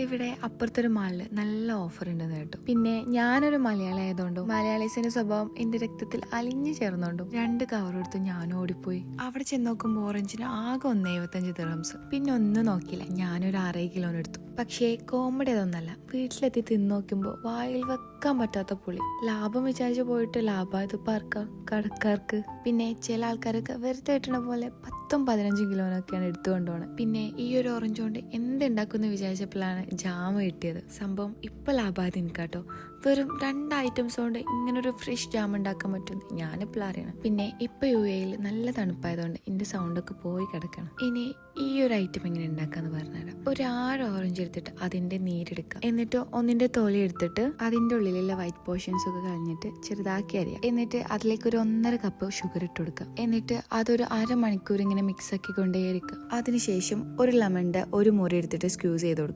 ഇവിടെ അപ്പുറത്തൊരു മാളില് നല്ല ഓഫർ ഉണ്ടെന്ന് കേട്ടു. പിന്നെ ഞാനൊരു മലയാളി ആയതുകൊണ്ടും മലയാളീസിന്റെ സ്വഭാവം എന്റെ രക്തത്തിൽ അലിഞ്ഞു ചേർന്നുകൊണ്ടും 2 കവർ എടുത്ത് ഞാൻ ഓടിപ്പോയി. അവിടെ ചെന്ന് നോക്കുമ്പോൾ ഓറഞ്ചിന് ആകെ 1.75 ദിർഹംസ്. പിന്നെ ഒന്നും നോക്കിയില്ല, ഞാനൊരു 6 കിലോന് എടുത്തു. പക്ഷേ കോമഡി അതൊന്നല്ല, വീട്ടിലെത്തി തിന്ന് നോക്കുമ്പോൾ വായിൽ വെക്കാൻ പറ്റാത്ത പുളി. ലാഭം വിചാരിച്ചു പോയിട്ട് ലാഭമായത് പാർക്കാം കടക്കാർക്ക്. പിന്നെ ചില ആൾക്കാരൊക്കെ വെറുതെ കിട്ടണ പോലെ 10-15 കിലോനൊക്കെയാണ് എടുത്തുകൊണ്ടുപോകണം. പിന്നെ ഈ ഒരു ഓറഞ്ച് കൊണ്ട് എന്തുണ്ടാക്കുമെന്ന് വിചാരിച്ചപ്പോഴാണ് ജാമ് കിട്ടിയത്. സംഭവം ഇപ്പൊ ലാഭമായത് എനിക്കാട്ടോ. വെറും 2 ഐറ്റംസ് കൊണ്ട് ഇങ്ങനൊരു ഫ്രഷ് ജാം ഉണ്ടാക്കാൻ പറ്റുമെന്ന് ഞാനിപ്പോൾ അറിയണം. പിന്നെ ഇപ്പൊ UAE നല്ല തണുപ്പായതുകൊണ്ട് എന്റെ സൗണ്ടൊക്കെ പോയി കിടക്കണം. ഇനി ഈ ഒരു ഐറ്റം എങ്ങനെ ഉണ്ടാക്കാന്ന് പറഞ്ഞുതരാം. ഒരു 6 ഓറഞ്ച് എടുത്തിട്ട് അതിന്റെ നീരെടുക്കുക. എന്നിട്ട് ഒന്നിന്റെ തോലി എടുത്തിട്ട് അതിന്റെ ഉള്ളിലുള്ള വൈറ്റ് പോർഷൻസ് ഒക്കെ കളഞ്ഞിട്ട് ചെറുതാക്കി അരിയാം. എന്നിട്ട് അതിലേക്ക് ഒരു 1.5 കപ്പ് ഷുഗർ ഇട്ട് കൊടുക്കുക. എന്നിട്ട് അതൊരു 1/2 മണിക്കൂർ ഇങ്ങനെ മിക്സ് ആക്കി കൊണ്ടേയിരിക്കുക. അതിനുശേഷം ഒരു ലെമണിന്റെ ഒരു മുറി എടുത്തിട്ട് സ്ക്യൂസ് ചെയ്ത് കൊടുക്കുക.